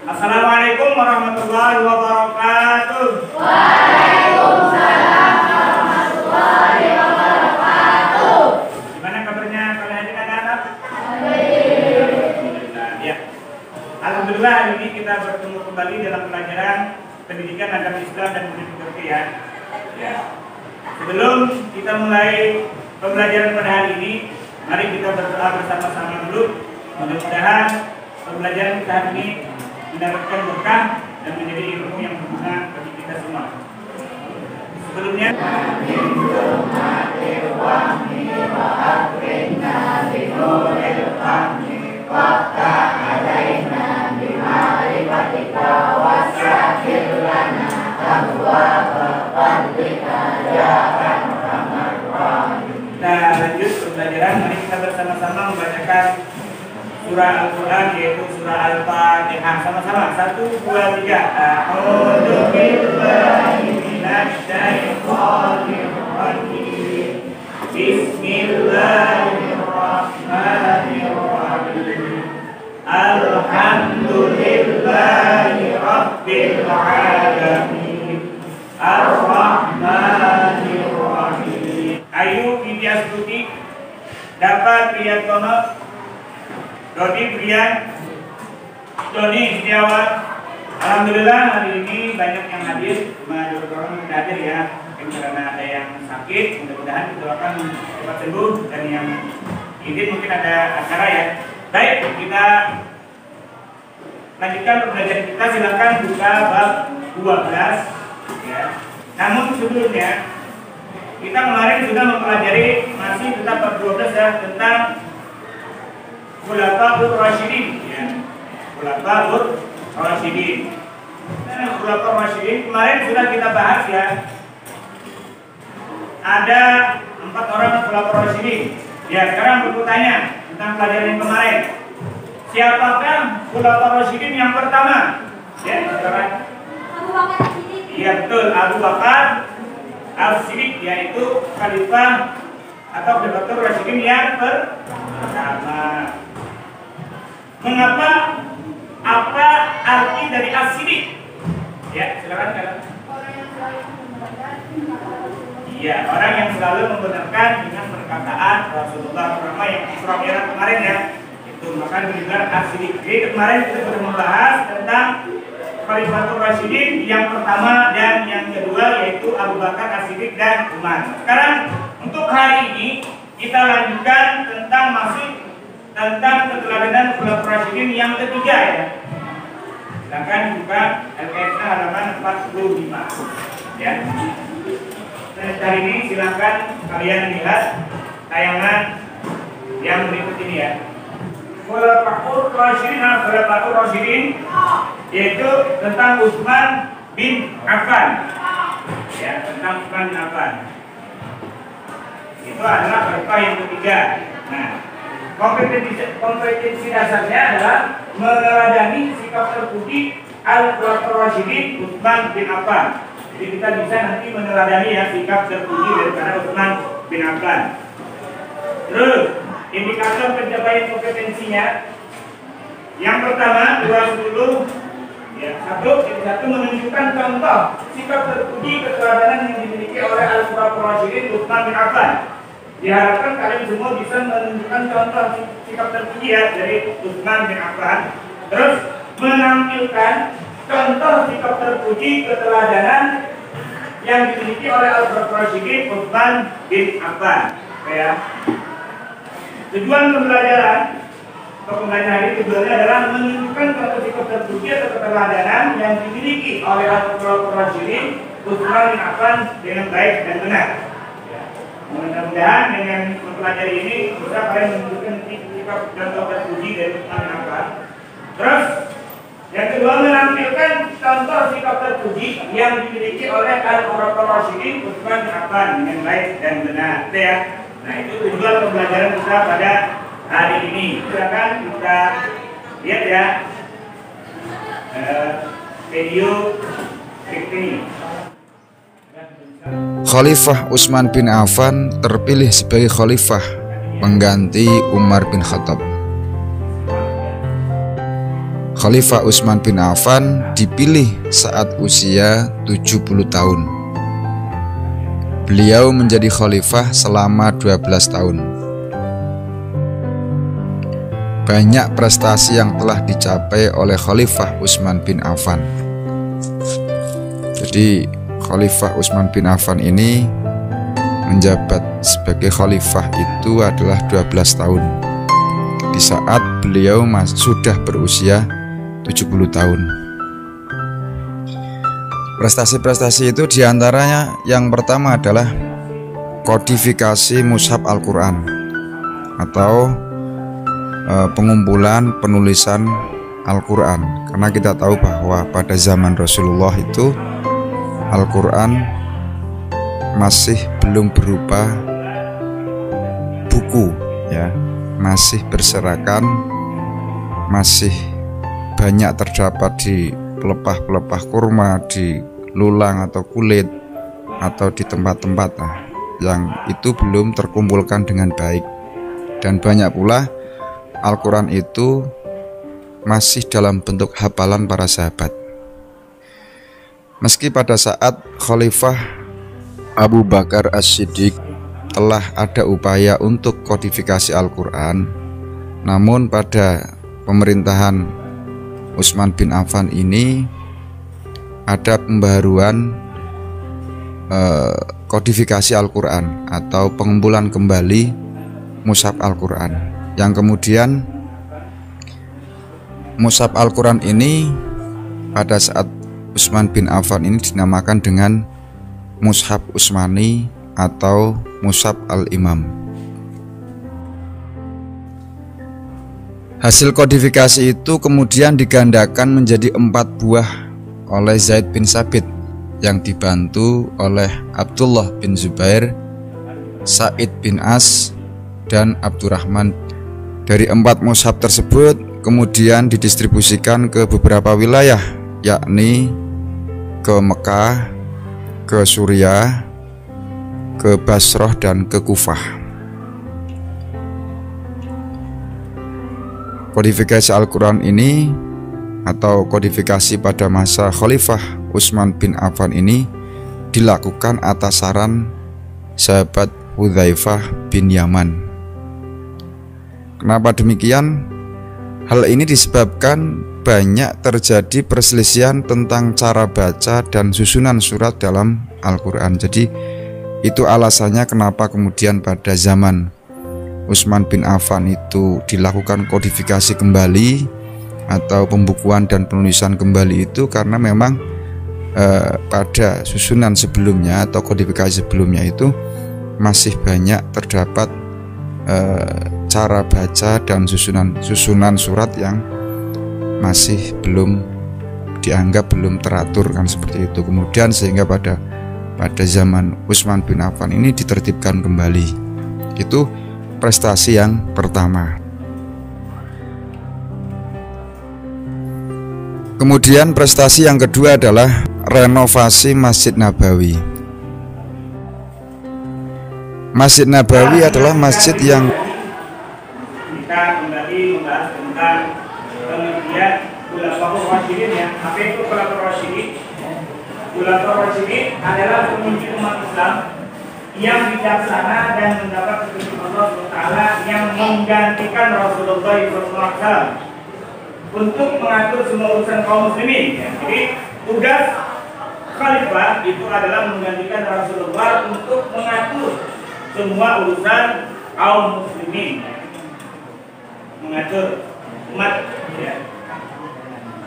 Assalamualaikum warahmatullahi wabarakatuh. Waalaikumsalam warahmatullahi wabarakatuh. Gimana kabarnya kalian anak-anak? Alhamdulillah. Ya. Alhamdulillah hari ini kita bertemu kembali dalam pelajaran pendidikan agama Islam dan pendidikan ruqyah. Ya. Sebelum kita mulai pembelajaran pada hari ini, mari kita berdoa bersama-sama dulu. Mudah-mudahan pembelajaran kita hari ini mendapatkan berkah dan menjadi ilmu yang berguna bagi kita semua. Sebelumnya, kita lanjut pembelajaran. Mari kita bersama-sama membacakan surah Al-Quran, yaitu surah Al-Fatihah. Sama-sama, 1, 2, 3. A'udzu billahi minasy syaithanir rajim. Bismillahirrahmanirrahim. Alhamdulillahi rabbil alamin. Ar-Rahmanir-Rahim. Ayu Widya Stuti dapat Priyatono Dodi Brian Doni Setiawan. Alhamdulillah hari ini banyak yang hadir, cuma beberapa orang yang hadir ya, mungkin karena ada yang sakit. Mudah-mudahan kita akan cepat sembuh, dan yang ini mungkin ada acara ya. Baik, kita lanjutkan pembelajaran kita. Silakan buka bab 12 ya. Namun sebelumnya kita kemarin sudah mempelajari masih tetap bab 12 ya, tentang Khulafaur Rasyidin ya. Khulafaur Rasyidin. Nah, Khulafaur Rasyidin kemarin sudah kita bahas ya. Ada 4 orang Khulafaur Rasyidin. Ya, sekarang bertanya tentang pelajaran yang kemarin. Siapakah Khulafaur Rasyidin yang pertama? Ya, sekarang Abu Bakar As-Siddiq. iya betul, Abu Bakar As-Siddiq, yaitu khalifah atau Khulafaur Rasyidin yang pertama. Mengapa? Apa arti dari As-Siddiq? Ya, silakan kalian. Iya, orang yang selalu membenarkan dengan perkataan Rasulullah, terutama yang Isra Mi'raj kemarin ya. Itu maka dibilang As-Siddiq. Jadi kemarin kita sudah membahas tentang Khalifatul Rasyidin yang pertama dan yang kedua, yaitu Abu Bakar As-Siddiq dan Umar. Sekarang untuk hari ini kita lanjutkan tentang keteladanan Khulafaur Rasyidin yang ketiga ya. Silakan buka LKS halaman 45 ya. Dan hari ini silakan kalian lihat tayangan yang berikut ini ya. Khulafaur Rasyidin yaitu tentang Utsman bin Affan. Ya, tentang Utsman bin Affan. Itu adalah khalifah yang ketiga. Nah, kompetensi dasarnya adalah meneladani sikap terpuji Al-Khulafaur Rasyidin Utsman bin Affan. Jadi kita bisa nanti meneladani ya sikap terpuji daripada Utsman bin Affan. Terus indikator pencapaian kompetensinya yang pertama 20 ya, satu menunjukkan contoh sikap terpuji keteladanan yang dimiliki oleh Al-Khulafaur Rasyidin Utsman bin Affan. Diharapkan kalian semua bisa menunjukkan contoh sikap terpuji ya dari Utsman bin Affan. Terus menampilkan contoh sikap terpuji keteladanan yang dimiliki oleh Al-Khulafaur Rasyidin Utsman bin Affan. Ya. Tujuan pembelajaran hari tujuannya adalah menunjukkan contoh sikap terpuji atau keteladanan yang dimiliki oleh Al-Khulafaur Rasyidin Utsman bin Affan dengan baik dan benar. Mudah-mudahan dengan mempelajari ini bisa kalian menunjukkan sikap contoh terpuji dari Utsman bin Affan. Terus yang kedua menampilkan contoh sikap terpuji yang dimiliki oleh Al-Khulafaur Rasyidin Utsman bin Affan dengan baik dan benar. Ya. Nah, itu tujuan pembelajaran kita pada hari ini. Silakan kita lihat ya video ini. Khalifah Utsman bin Affan terpilih sebagai khalifah pengganti Umar bin Khattab. Khalifah Utsman bin Affan dipilih saat usia 70 tahun. Beliau menjadi khalifah selama 12 tahun. Banyak prestasi yang telah dicapai oleh Khalifah Utsman bin Affan. Jadi Khalifah Utsman bin Affan ini menjabat sebagai khalifah itu adalah 12 tahun. Di saat beliau sudah berusia 70 tahun. Prestasi-prestasi itu diantaranya yang pertama adalah kodifikasi mushaf Al-Quran atau pengumpulan penulisan Al-Quran. Karena kita tahu bahwa pada zaman Rasulullah itu Al-Quran masih belum berupa buku, ya, masih berserakan, masih banyak terdapat di pelepah-pelepah kurma, di lulang atau kulit, atau di tempat-tempat yang itu belum terkumpulkan dengan baik. Dan banyak pula Al-Quran itu masih dalam bentuk hafalan para sahabat. Meski pada saat Khalifah Abu Bakar As-Siddiq telah ada upaya untuk kodifikasi Al-Quran, namun pada pemerintahan Utsman bin Affan ini ada pembaharuan kodifikasi Al-Quran atau pengumpulan kembali mushaf Al-Quran, yang kemudian mushaf Al-Quran ini pada saat Utsman bin Affan ini dinamakan dengan Mushaf Utsmani atau Mushaf Al-Imam. Hasil kodifikasi itu kemudian digandakan menjadi 4 buah oleh Zaid bin Sabit yang dibantu oleh Abdullah bin Zubair, Sa'id bin As, dan Abdurrahman. Dari 4 mushaf tersebut kemudian didistribusikan ke beberapa wilayah, yakni ke Mekah, ke Suriah, ke Basrah, dan ke Kufah. Kodifikasi Al-Quran ini atau kodifikasi pada masa Khalifah Utsman bin Affan ini dilakukan atas saran sahabat Hudzaifah bin Yaman. Kenapa demikian? Hal ini disebabkan banyak terjadi perselisihan tentang cara baca dan susunan surat dalam Al-Quran. Jadi itu alasannya kenapa kemudian pada zaman Utsman bin Affan itu dilakukan kodifikasi kembali atau pembukuan dan penulisan kembali itu karena memang pada susunan sebelumnya atau kodifikasi sebelumnya itu masih banyak terdapat cara baca dan susunan surat yang masih belum dianggap belum teratur, kan seperti itu. Kemudian sehingga pada zaman Utsman bin Affan ini ditertibkan kembali. Itu prestasi yang pertama. Kemudian prestasi yang kedua adalah renovasi Masjid Nabawi. Masjid Nabawi adalah masjid yang kita kembali membahas tentang pengertian Khulafaur Rasyidin, ya. Apa itu Khulafaur Rasyidin? Khulafaur Rasyidin adalah pemimpin umat Islam yang bijaksana dan mendapat petunjuk Allah SWT yang menggantikan Rasulullah SAW untuk mengatur semua urusan kaum muslimin. Jadi tugas khalifah itu adalah menggantikan Rasulullah untuk mengatur semua urusan kaum muslimin, mengatur umat.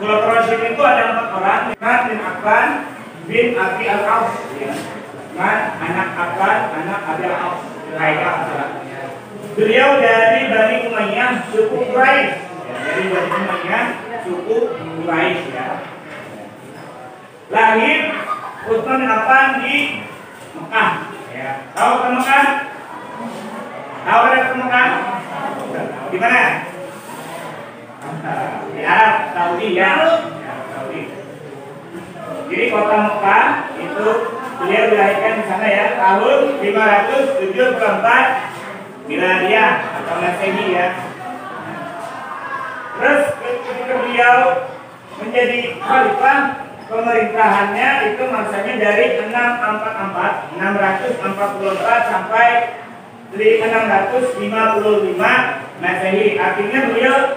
Khulafaur Rasyidin itu ada 4 orang: Utsman bin Affan bin Abi Al-As, anak Affan, anak Abi Al-As. Beliau dari Bani Umayyah, suku Quraisy. Dari Bani Umayyah, suku Quraisy, ya. Lahir Utsman bin Affan di Mekah, ya. Tahu ke Mekah? Tahu ada ke Mekah? Di mana? Ya, Saudi, ya. Saudi. Jadi kota Mekah itu beliau dilahirkan di sana, ya, tahun 574 Miladiah atau Masehi, ya. Terus ketika beliau menjadi khalifah, pemerintahannya itu masanya dari 644 sampai 655 Masehi. Artinya beliau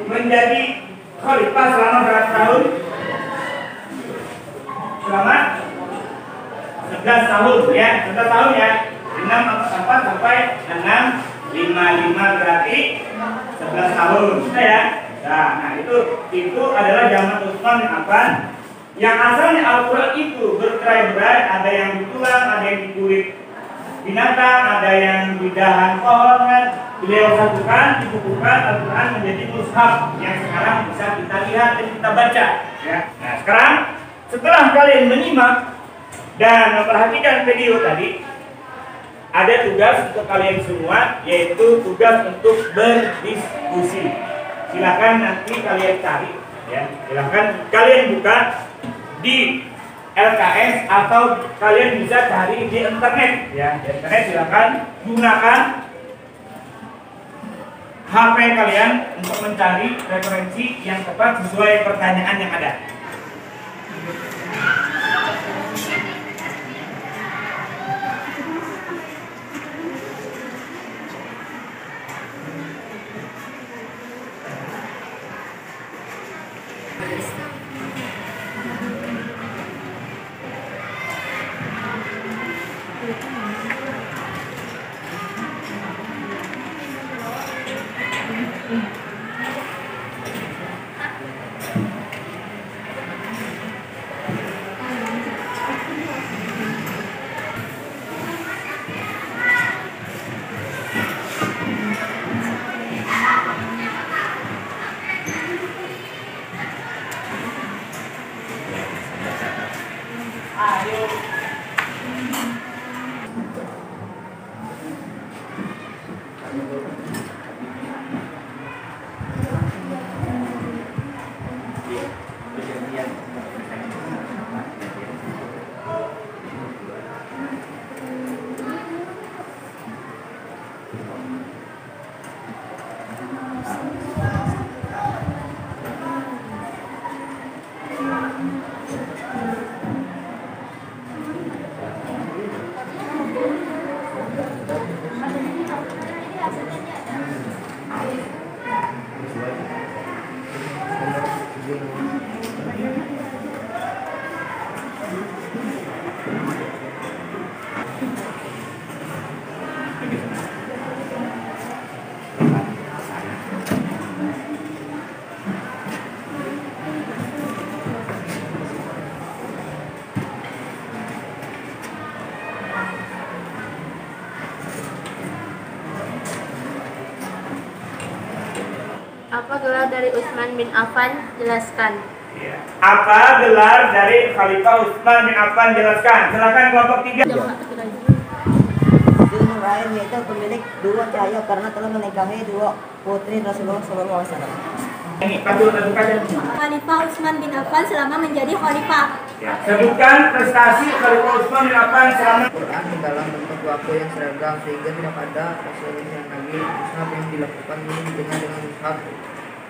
menjadi khalifah selama berapa tahun? Selama 11 tahun ya, 11 tahun ya. 644 sampai 655 berarti 11 tahun ya. Nah itu adalah zaman Utsman bin Affan. Yang asalnya Al-Quran itu bercerai-berai, ada yang ditulang, ada yang di kulit binatang, ada yang di dahan pohon kan. Beliau satukan, dibukukan Al-Quran menjadi mushaf yang sekarang bisa kita lihat dan kita baca ya. Nah sekarang setelah kalian menyimak dan memperhatikan video tadi, ada tugas untuk kalian semua, yaitu tugas untuk berdiskusi. Silakan nanti kalian cari ya, silakan kalian buka di LKS atau kalian bisa cari di internet ya. Di internet silakan gunakan HP kalian untuk mencari referensi yang tepat sesuai pertanyaan yang ada. Apa gelar dari Utsman bin Affan? Jelaskan. Ya. Apa gelar dari Khalifah Utsman bin Affan? Jelaskan. Silakan kelompok 3. Zulnurain yaitu pemilik dua cahaya karena telah menikahi dua putri Rasulullah SAW. Ini patut terbuka. Khalifah Utsman bin Affan selama menjadi khalifah. Ya. Sebutkan prestasi Khalifah Utsman bin Affan selama Quran dalam bentuk waktu yang seragam sehingga tidak ada perselisihan lagi. Mushaf yang dilakukan ini didengar dengan mushaf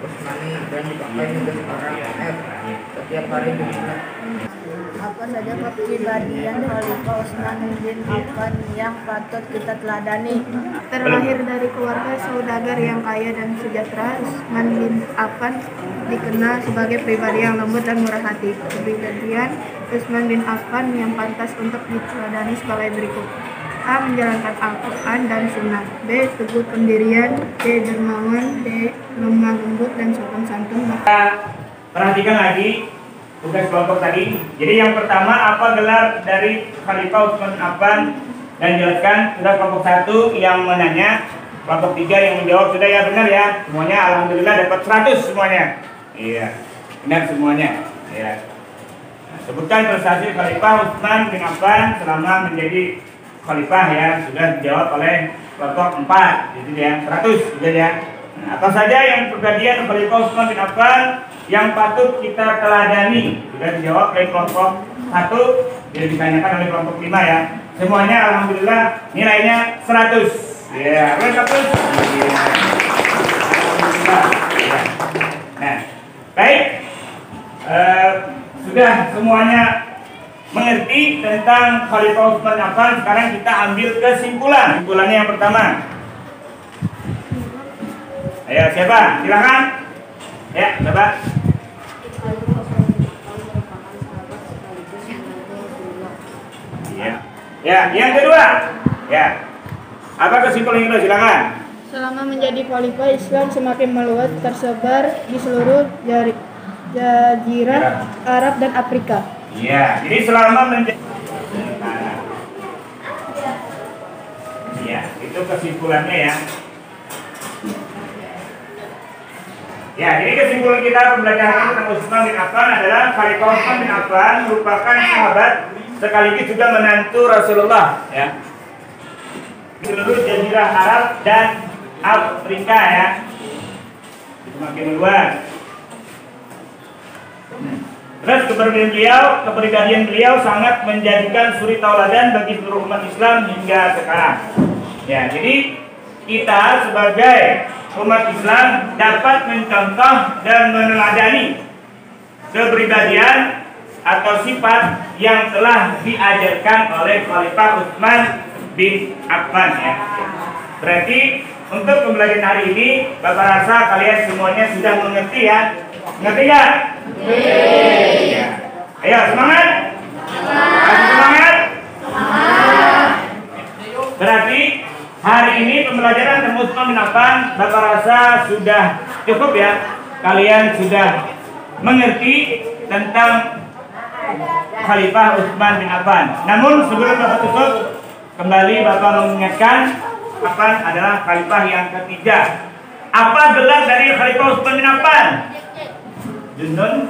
Utsmani dan dipakai hingga sekarang. Setiap hari diingat. Apa saja kepribadian Khalifah Utsman bin Affan yang patut kita teladani? Terlahir dari keluarga saudagar yang kaya dan sejahtera, Utsman bin Affan dikenal sebagai pribadi yang lembut dan murah hati. Kepribadian Utsman bin Affan yang pantas untuk diteladani sebagai berikut: A. Menjalankan Al-Quran dan Sunnah. B. Teguh pendirian. C. Dermawan. D. Lemah lembut dan sopan santun. perhatikan lagi tugas kelompok tadi. Jadi yang pertama, apa gelar dari Khalifah Utsman bin Affan, dan jelaskan. Sudah kelompok 1 yang menanya, kelompok 3 yang menjawab. Sudah ya, benar ya semuanya. Alhamdulillah dapat 100 semuanya. Iya, benar semuanya. Iya. Nah, sebutkan prestasi Khalifah Utsman bin Affan selama menjadi khalifah ya. Sudah dijawab oleh kelompok 4. Jadi ya 100 sudah ya. Nah, apa saja yang pribadian Khalifah Utsman bin Affan yang patut kita teladani? Sudah dijawab oleh kelompok 1, jadi ditanyakan oleh kelompok 5 ya. Semuanya alhamdulillah nilainya 100. Ya, 100. Ya. Alhamdulillah. Ya. sudah semuanya mengerti tentang Khalifah Utsman bin Affan, sekarang kita ambil kesimpulan. Kesimpulannya yang pertama. Ayo, siapa? Silakan. Ya, coba. Ya. Ya, yang kedua. Ya. Apa kesimpulan itu? Silakan. Selama menjadi khalifah, Islam semakin meluas, tersebar di seluruh jazirah Arab dan Afrika. Iya, jadi selama menjadi ya, itu kesimpulannya ya. Ya, jadi kesimpulan kita pembelajaran tentang Utsman bin Affan adalah Khalifah Utsman bin Affan merupakan sahabat sekaligus juga menantu Rasulullah ya. Seluruh jazirah Arab dan Afrika ya. Semakin luas. Terus kepribadian beliau sangat menjadikan suri tauladan bagi seluruh umat Islam hingga sekarang. Ya, jadi kita sebagai umat Islam dapat mencontoh dan meneladani kepribadian atau sifat yang telah diajarkan oleh Khalifah Utsman bin Affan ya. Berarti untuk pembelajaran hari ini, Bapak rasa kalian semuanya sudah mengerti ya. Ngerti nggak? Ya. Ayo semangat. Semangat. Berarti hari ini pembelajaran tentang Utsman bin Affan, Bapak rasa sudah cukup ya. Kalian sudah mengerti tentang Khalifah Utsman bin Affan. Namun sebelum Bapak tutup, kembali Bapak mengingatkan Affan adalah khalifah yang ketiga. Apa gelar dari Khalifah Utsman bin Affan? Junnun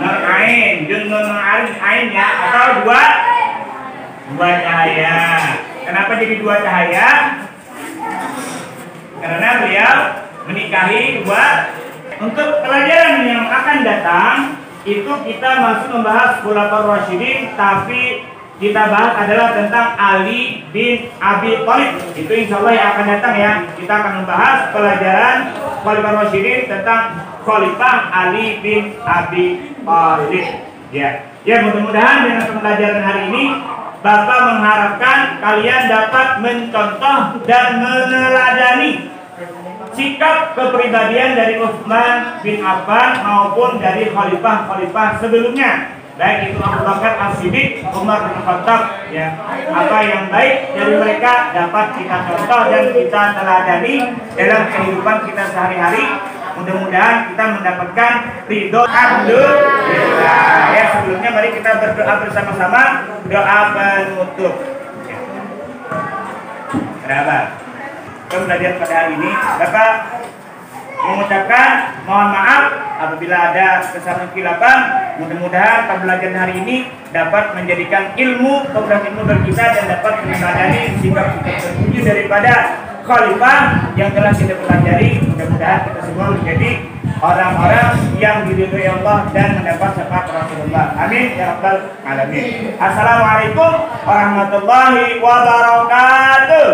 Nurain, Junnun Nurain ya, atau dua cahaya. Kenapa jadi dua cahaya? Karena beliau menikahi dua. Untuk pelajaran yang akan datang itu kita masih membahas Khulafaur Rasyidin, tapi kita bahas adalah tentang Ali bin Abi Thalib. Itu insya Allah yang akan datang ya. Kita akan membahas pelajaran Khulafaur Rasyidin tentang Khalifah Ali bin Abi Thalib. Ya, mudah-mudahan dengan pembelajaran hari ini Bapak mengharapkan kalian dapat mencontoh dan meneladani sikap kepribadian dari Utsman bin Affan maupun dari khalifah-khalifah sebelumnya, baik itu Abu Bakar As-Siddiq, Umar bin Khattab ya. Apa yang baik dari mereka dapat kita contoh dan kita teladani dalam kehidupan kita sehari-hari. Mudah-mudahan kita mendapatkan ridho. Alhamdulillah ya. Sebelumnya mari kita berdoa bersama-sama, doa penutup ya. Kenapa? Pembelajaran pada hari ini Bapak mengucapkan mohon maaf apabila ada kesalahan khilafah. Mudah-mudahan pembelajaran hari ini dapat menjadikan ilmu bagi kita dan dapat meneladani sikap-sikap terpuji daripada khalifah yang telah kita pelajari. Mudah-mudahan kita semua menjadi orang-orang yang diridhoi Allah dan mendapat syafaat Rasulullah. Amin ya rabbal alamin. Assalamualaikum warahmatullahi wabarakatuh.